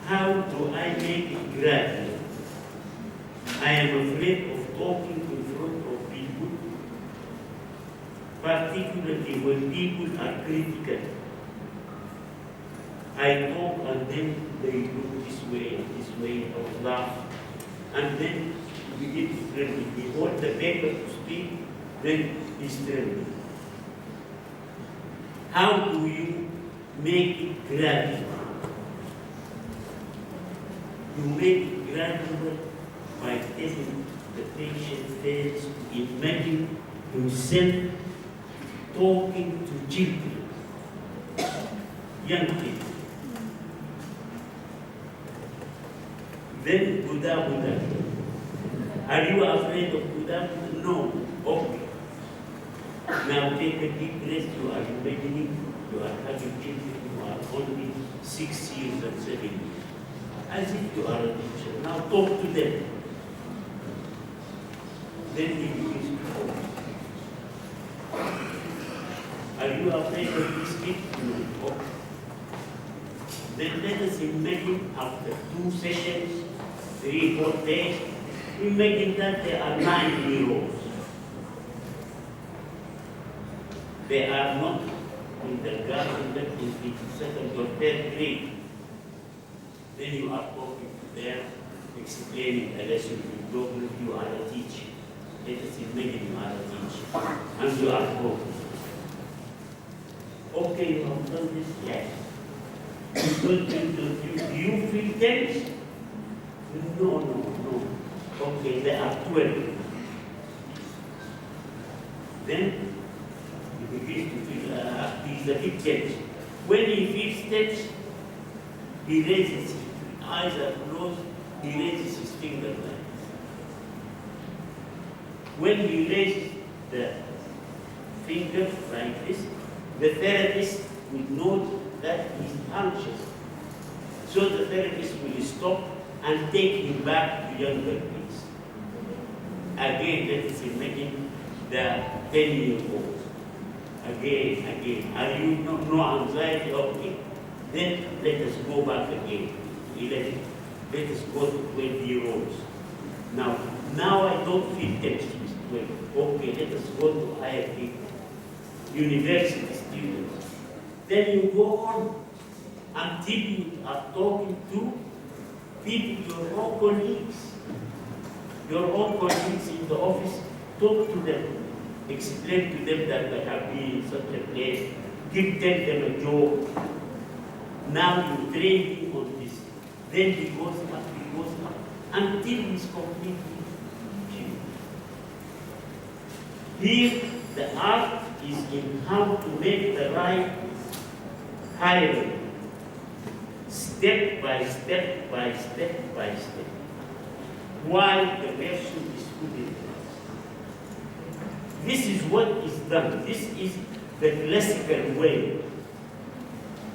How do I make it gradual? I am afraid of talking in front of people, particularly when people are critical. I talk and then they look this way, or laugh, and then we get trembling. We hold the paper to speak, then he's trembling. How do you make it gradual? You make it gradual by telling the patient first to imagine himself talking to children, young people. Then Buddha. Are you afraid of Buddha? No. Okay. Now take a deep breath. You are imagining you are having children who are only 6 years and 7 years. As if you are a teacher. Now talk to them. Then he begins to talk. Are you afraid of this kid? No. Okay. Then let us imagine after 2 sessions, 3, 4 days, imagine that there are 9-year-olds. They are not in the garden, but in the 2nd or 3rd grade. Then you are talking to them, explaining a lesson to them. You are a teacher. Let us imagine you are a teacher, and you are talking. Okay, you have done this? Yes. Do you feel tense? No. Okay, there are 12. Then you begin to feel he's a bit tense. When he feels tense, he raises his eyes are closed, he raises his finger like this. When he raises the finger like this, the therapist will note that he's anxious. So the therapist will stop and take him back to younger kids. Again, let us imagine the 10-year-olds. Again. Are you no anxiety? Okay. Then let us go back again. 11. Let us go to 20-year-olds. Now I don't feel tense with 12. Okay, let us go to higher people. University students. Then you go on until you are talking to people, your own colleagues. Your own colleagues in the office, talk to them. Explain to them that I have been in such a place. Tell them a joke. Now you train him on this. Then he goes up, until he's completely cured. Here, the art is in how to make the right hierarchy. Step by step. While the person is put in place. This is what is done. This is the classical way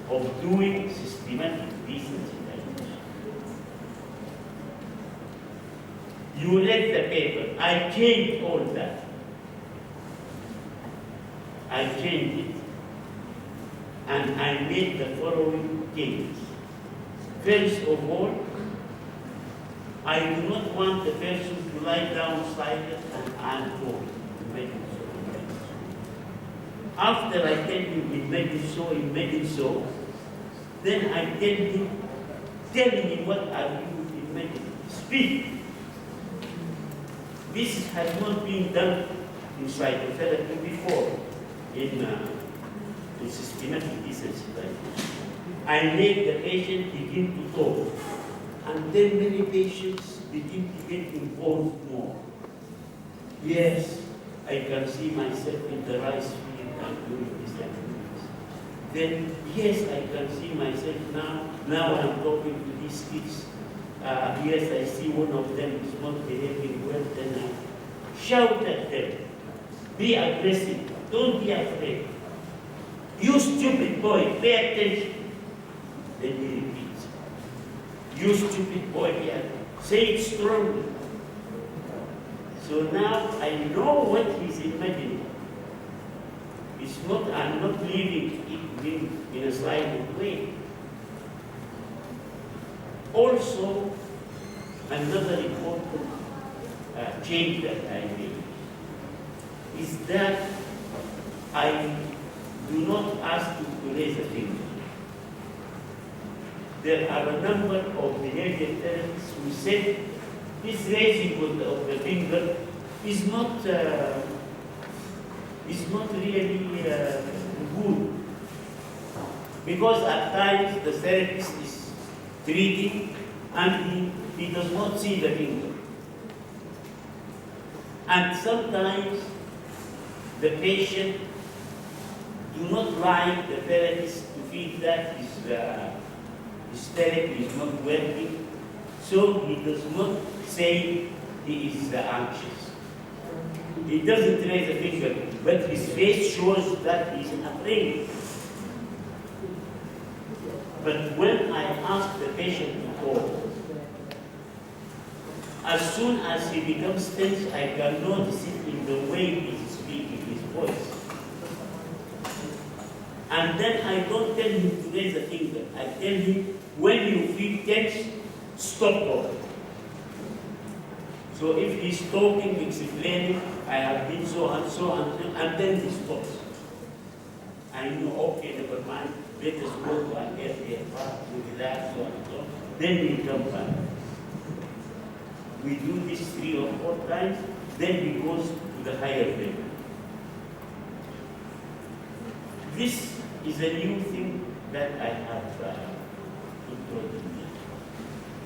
of doing systematic desensitization. You read the paper. I changed all that. I changed it. And I made the following changes. First of all, I do not want the person to lie down silent and unfold. After I tell him imagine so, then I tell him what are you imagining? Speak. This has not been done in psychotherapy before, in systematic desensitization. I make the patient begin to talk, and then many patients begin to get involved more. Yes, I can see myself in the rice field and doing this and doing this. Then, yes, I can see myself now. Now I'm talking to these kids. Yes, I see one of them is not behaving well. Then I shout at them. Be aggressive. Don't be afraid. You stupid boy, pay attention. Then he repeats. You stupid boy, say it strongly. So now I know what he's imagining. It's not, I'm not leaving it in a silent way. Also, another important change that I made is that I do not ask you to raise a finger. There are a number of behavior therapists who say this raising of the finger is not really good, because at times the therapist is treating and he does not see the finger. And sometimes the patient do not like the therapist to feel that his therapy is not working, so he does not say he is anxious. He doesn't raise a finger, but his face shows that he is afraid. But when I ask the patient to talk, as soon as he becomes tense, I can notice it in the way he is speaking, his voice. And then I don't tell him to raise a finger. I tell him, when you feel tense, stop talking. So if he's talking, explaining, I have been so and so, and then he stops. I know, okay, never mind, let us go to an area, to relax, so and so. Then we come back. We do this 3 or 4 times, then he goes to the higher level. This is a new thing that I have introduced.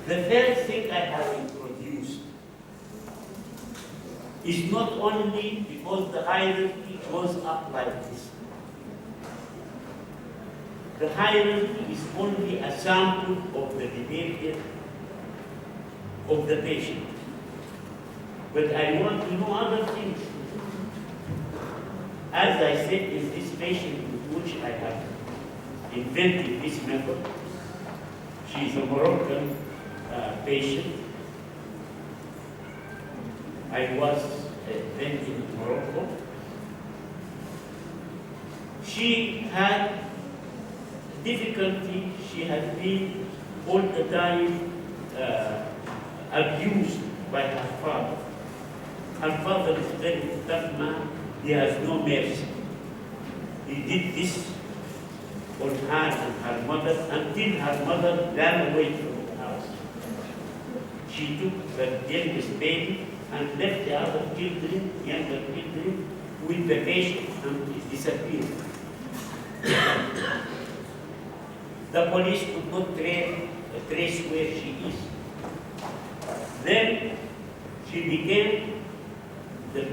The third thing I have introduced is not only because the hierarchy goes up like this. The hierarchy is only a sample of the behavior of the patient. But I want to know other things. As I said, in this patient with which I have invented this method, she is a Moroccan patient. I was then in Morocco. She had difficulty. She had been all the time abused by her father. Her father is a very tough man. He has no mercy. He did this on her and her mother until her mother ran away from the house. She took the youngest baby and left the other children, younger children, with the patient, and it disappeared. The police could not trace where she is. Then she became the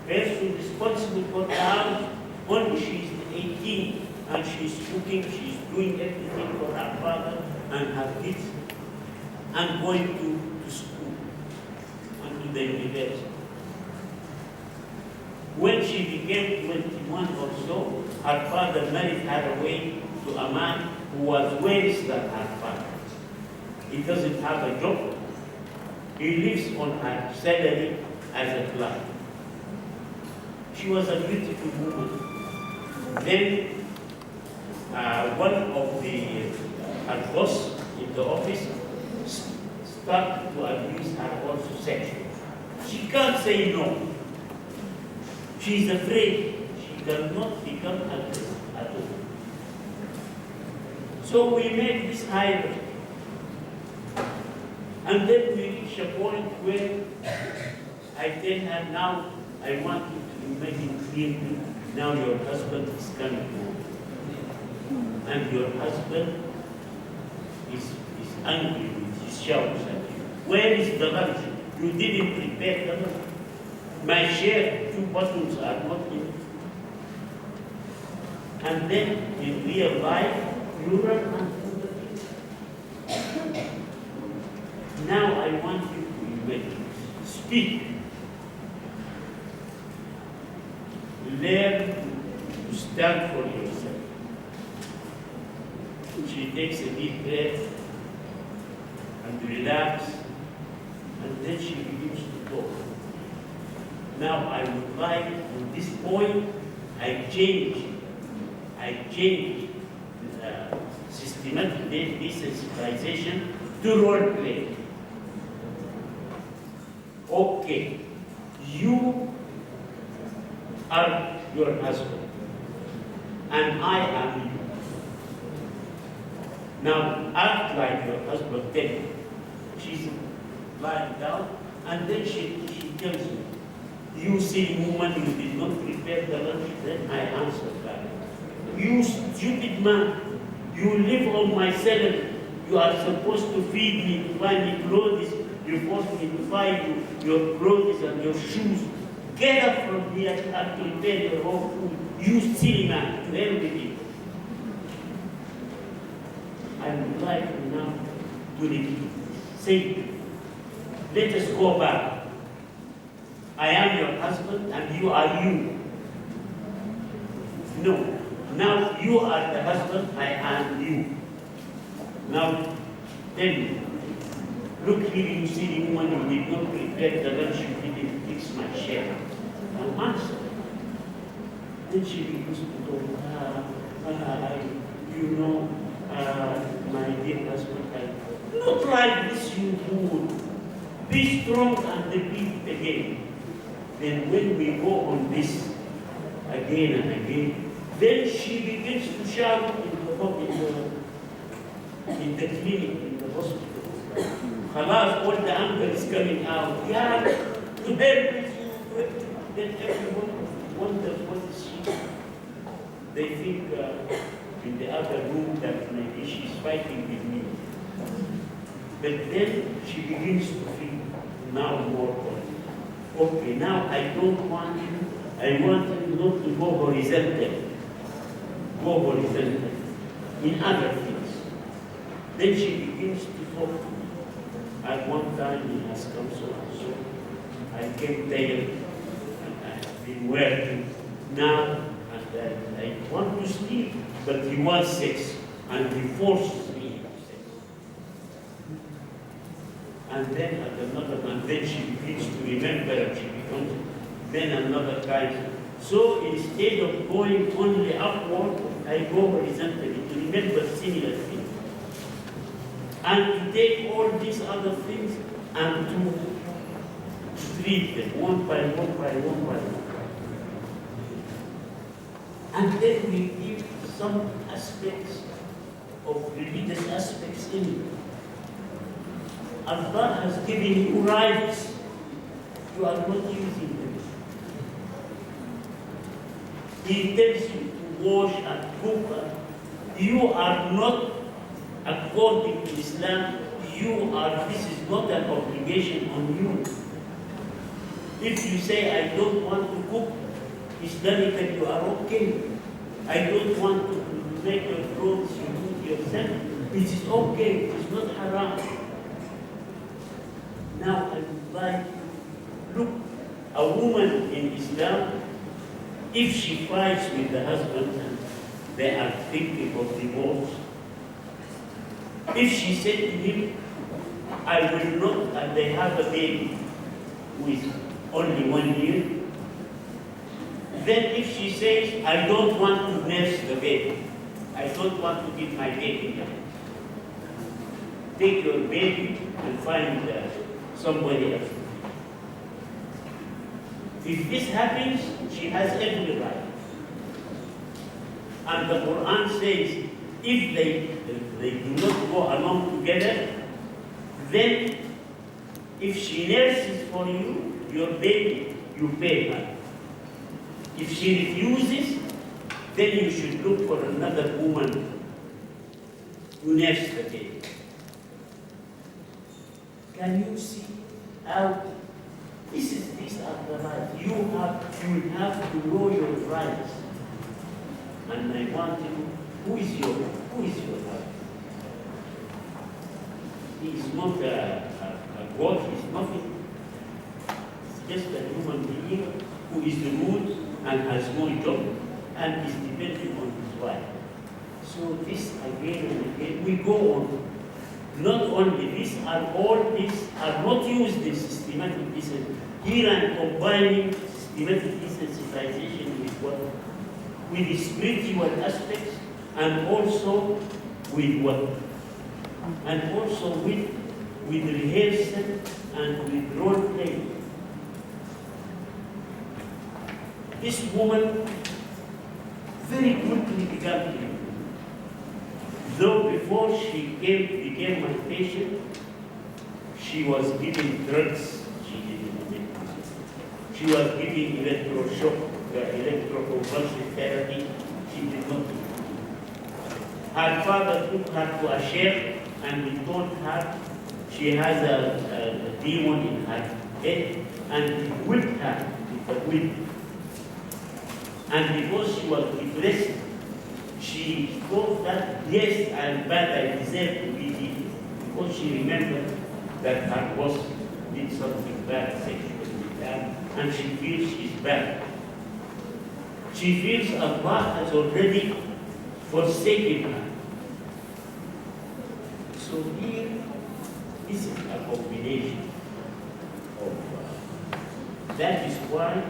person responsible for the house when she is 18, and she is cooking, she is doing everything for her father and her kids, and going to school and to the university. When she became 21 or so, her father married her away to a man who was worse than her father. He doesn't have a job. He lives on her salary as a clerk. She was a beautiful woman. Then one of her boss in the office started to abuse her also sexually. She can't say no. She is afraid. She cannot become aggressive at all. So we made this hierarchy. And then we reach a point where I tell her, now I want you to imagine clearly, now your husband is coming home. And your husband is angry with his shouts at you. Where is the lunch? You didn't prepare the lunch. My shirt, 2 buttons are not in it. And then in real life, you run and do the thing. Now I want you to imagine. Speak. Learn to stand for yourself. She takes a deep breath and relax, and then she begins to talk. Now I would like, at this point, I change systematic desensitization to role play. Okay, you are your husband, and I am you. Now act like your husband. Then she's lying down, and then she tells me, "You silly woman, you did not prepare the lunch." Then I answered back, "You stupid man, you live on my salary. You are supposed to feed me, to buy me clothes. You force me to buy you your clothes and your shoes. Get up from here and prepare your own food. You silly man, to hell with you." I would like now to repeat. Say, let us go back. I am your husband and you are you. No. Now you are the husband, I am you. Now tell me, look here, you silly woman, you did not prepare the lunch, you didn't fix my chair. Now answer. Then she begins to go, my dear husband, not like this, you fool. Be strong and repeat again. Then when we go on this again and again, then she begins to shout in the clinic, in the hospital. Khalas, all the anger is coming out. Yeah, to help you. Then everyone wonders what is she. They think in the other room that maybe she's fighting with me. But then she begins to feel now more okay, now I don't want you, I want you not to go horizontal. Go horizontal in other things. Then she begins to talk. At one time he has come so and so. I came there and I have been working now and I want to sleep, but he wants sex and he forces me into sex. And then at another one, then she begins to remember and she becomes then another time. So instead of going only upward, I go horizontally to remember similar things. And to take all these other things and to treat them one by one by one by one. And then we give some aspects of religious aspects in it. Allah has given you rights. You are not using them. He tells you to wash and cook. You are not, according to Islam, this is not an obligation on you. If you say, I don't want to cook, Islamically you are okay. I don't want to make your clothes, you do it yourself. It is okay, it is not haram. Now I would like to look, a woman in Islam, if she fights with the husband and they are thinking of divorce, if she said to him, I will not, and they have a baby who is only 1 year, then if she says, I don't want to nurse the baby, I don't want to give my baby now, take your baby and find somebody else. If this happens, she has every right. And the Quran says, if they do not go along together, then if she nurses for you, your baby, you pay her. If she refuses, then you should look for another woman to nurse the baby. Can you see how these are the rights? You will have to know your rights. And I want you, who is your right? He is not a God, he is nothing. It's just a human being who is rude and has no job and is depending on his wife. So this again and again, we go on. Not only these are not used in systematic decency. Here I'm combining systematic desensitization with the spiritual aspects and also with what? and also with rehearsal and with role play. This woman very quickly began to improve. Though before she became my patient, she was giving drugs. She was giving electroshock, electroconvulsive therapy. She did not do. Her father took her to a sheikh and he told her she has a demon in her head, and he whipped her with a whip. And because she was depressed, she thought that, yes, I am bad, I deserve to be here. Because she remembered that her boss did something bad sexually with her, and she feels she's bad. She feels Allah has already forsaken her. So here, this is a combination of that is why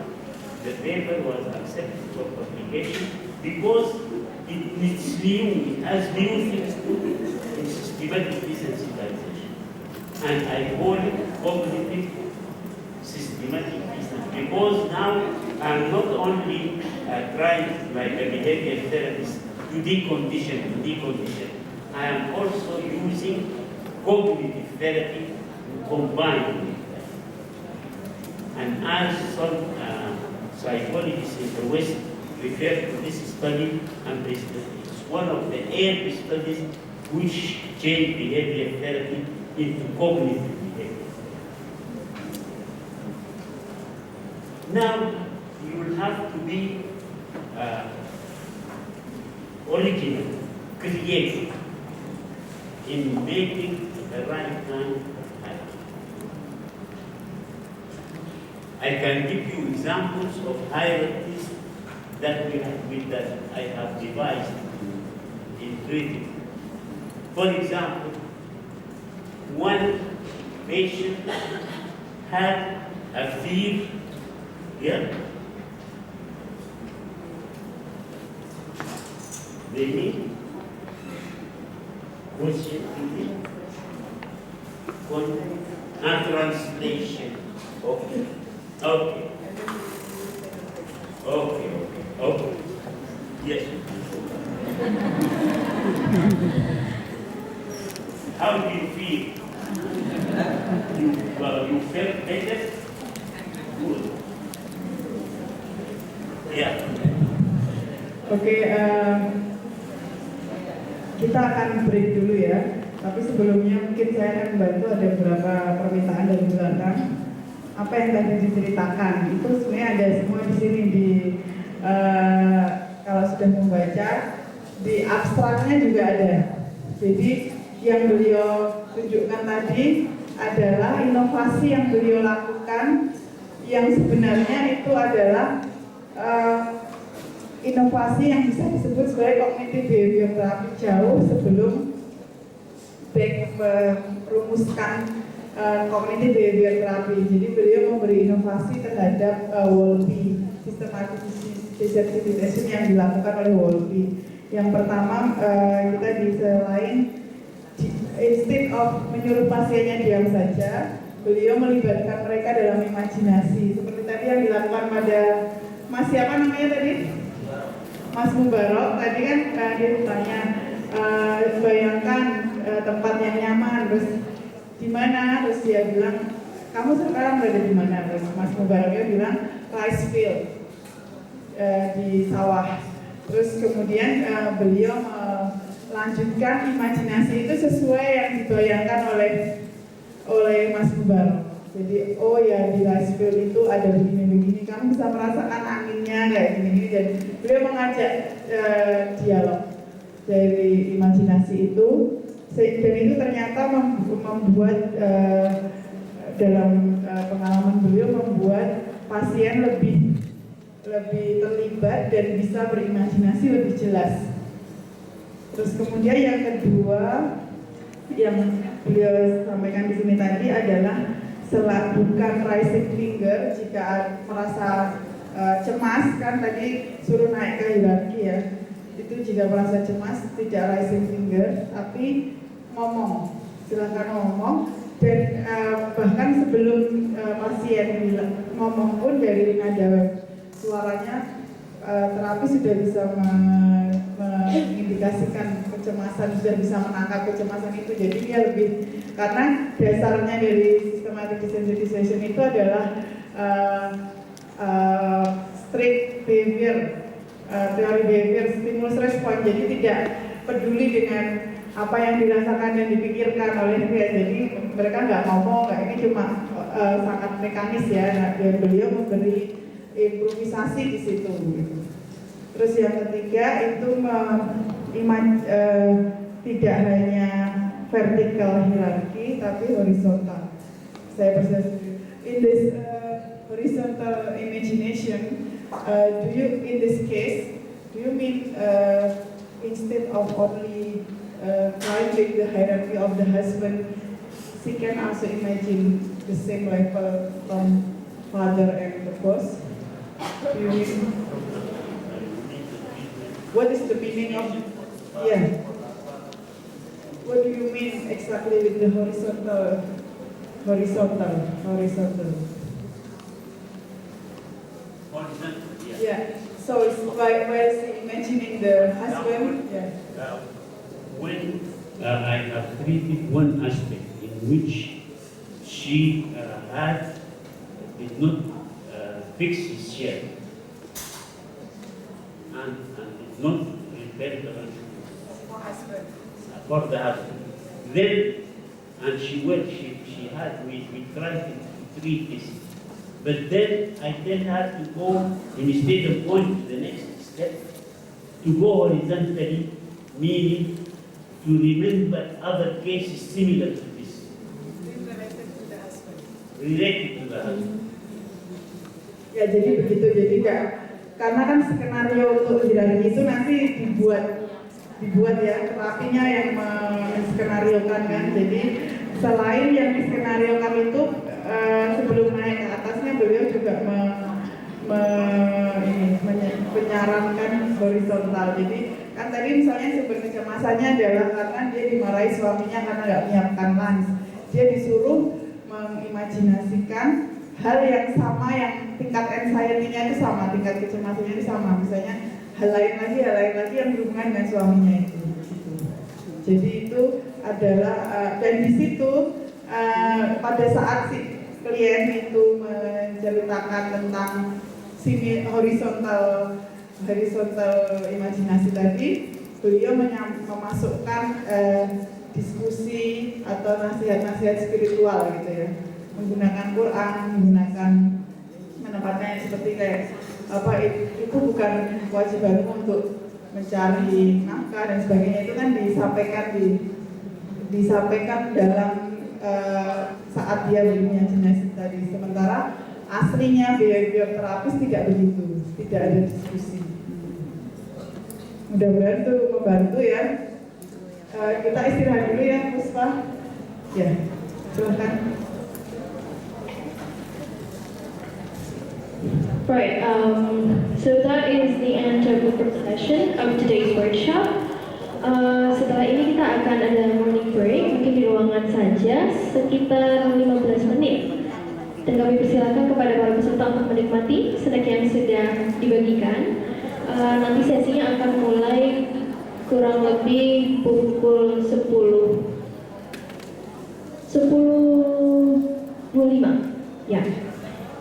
the paper was accepted for publication, because it's new, it has new things to do in systematic desensitization. And I call it cognitive systematic desensitization, because now I'm not only trying, like a behavioral therapist, to decondition. I am also using cognitive therapy to combine with that. And as some psychologists in the West refer to this study, and it's one of the early studies which change behavioral therapy into cognitive behavior. Now, you will have to be original, creative in making the right kind of habit. I can give you examples of hierarchies that I have devised in treating. For example, one patient had a fear here. Maybe question and translation. Okay. Yes. How do you feel? You felt better? Good. Yeah. Oke, kita akan break dulu ya. Tapi sebelumnya mungkin saya akan membantu, ada beberapa permintaan dari belakang. Apa yang tadi diceritakan itu sebenarnya ada semua di sini di kalau sudah membaca di abstraknya juga ada. Jadi yang beliau tunjukkan tadi adalah inovasi yang beliau lakukan, yang sebenarnya itu adalah inovasi yang bisa disebut sebagai cognitive behavior therapy jauh sebelum Beck merumuskan cognitive behavior therapy. Jadi beliau memberi inovasi terhadap Wolpe, systematic desensitization yang dilakukan oleh Wolpe. Yang pertama, kita di selain instead of menyuruh pasiennya diam saja, beliau melibatkan mereka dalam imajinasi. Seperti tadi yang dilakukan pada Mas siapa namanya tadi? Mas Mubarok. Tadi kan dia bertanya, bayangkan tempat yang nyaman, terus di mana? Terus dia bilang, kamu sekarang berada di mana? Terus Mas Mubaroknya bilang, rice field, di sawah. Terus kemudian beliau melanjutkan imajinasi itu sesuai yang dibayangkan oleh Mas Mubarok. Jadi, oh ya di rice field itu ada begini-begini, kamu bisa merasakan anginnya kayak gini-gini. Dan beliau mengajak dialog dari imajinasi itu, dan itu ternyata membuat dalam pengalaman beliau membuat pasien lebih terlibat dan bisa berimajinasi lebih jelas. Terus kemudian yang kedua yang beliau sampaikan di sini tadi adalah bukan rising finger jika merasa cemas, kan tadi suruh naik ke hierarki ya. Itu jika merasa cemas tidak rising finger, tapi ngomong, silahkan ngomong. Dan bahkan sebelum pasien bilang ngomong pun dari nada suaranya terapis sudah bisa mengindikasikan kecemasan, sudah bisa menangkap kecemasan itu. Jadi dia lebih, karena dasarnya dari systematic desensitization itu adalah strict behavior, teori behavior, stimulus respon. Jadi tidak peduli dengan apa yang dirasakan dan dipikirkan oleh dia. Jadi mereka nggak ngomong, ini cuma sangat mekanis ya. Nah, dan beliau memberi improvisasi di situ. Terus yang ketiga itu tidak hanya vertikal hierarki tapi horizontal. Saya percaya in this horizontal imagination, in this case, do you mean instead of only climbing the hierarchy of the husband, she can also imagine the same level from father and the boss? Do you mean, what is the meaning of, yeah, what do you mean exactly with the horizontal? Yeah. So it's while imagining the husband, yeah. When I have treated one aspect in which she did not fix his share and did not prepare the husband for the husband. Then, and she had, we tried to treat this. But then I tell her to go, instead of going to the next step, to go horizontally, meaning to remember other cases similar to this. Related to the husband. Related to the husband. Ya, jadi begitu. Jadi enggak, karena kan skenario untuk hierarki itu nanti dibuat ya, terapinya yang menskenariokan kan. Jadi selain yang diskenariokan itu sebelum naik ke atasnya beliau juga menyarankan horizontal. Jadi kan tadi misalnya sumber kecemasannya adalah karena dia dimarahi suaminya karena nggak menyiapkan lunch. Dia disuruh mengimajinasikan hal yang sama, yang tingkat anxiety-nya itu sama, tingkat kecemasannya itu sama. Misalnya hal lain lagi yang berhubungan dengan suaminya itu. Jadi itu adalah dan di situ pada saat si klien itu menceritakan tentang horizontal imajinasi tadi, beliau memasukkan diskusi atau nasihat-nasihat spiritual gitu ya, menggunakan Quran, menempatkannya seperti kayak apa, itu bukan kewajibanmu untuk mencari nafkah dan sebagainya, itu kan disampaikan dalam saat dia berimajinasi tadi. Sementara aslinya behavior terapis tidak begitu, tidak ada diskusi. Mudah-mudahan itu membantu ya. Kita istirahat dulu ya, Puspa. Ya, silakan. Right, so that is the end of the first session of today's workshop. Setelah ini kita akan ada morning break, mungkin di ruangan saja, sekitar 15 menit. Dan kami persilakan kepada para peserta untuk menikmati snack yang sudah dibagikan. Nanti sesinya akan mulai kurang lebih pukul 10.25. Ya.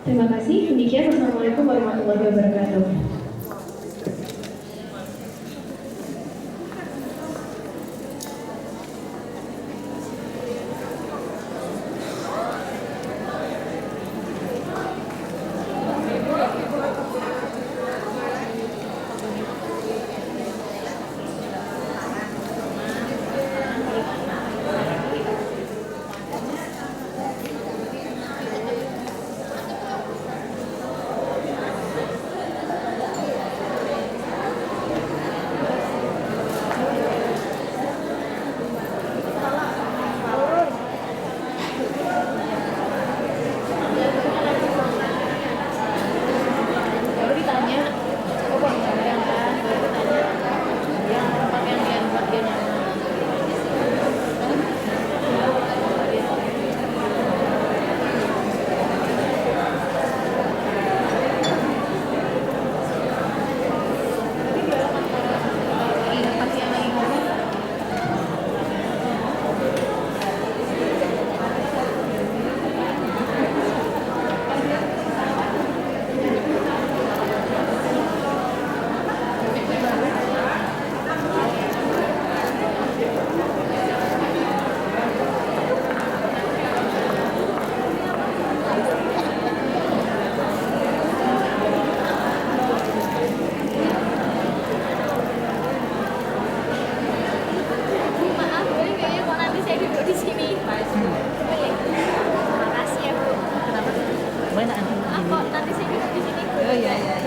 Terima kasih. Demikian, wassalamualaikum warahmatullahi wabarakatuh. Budaya.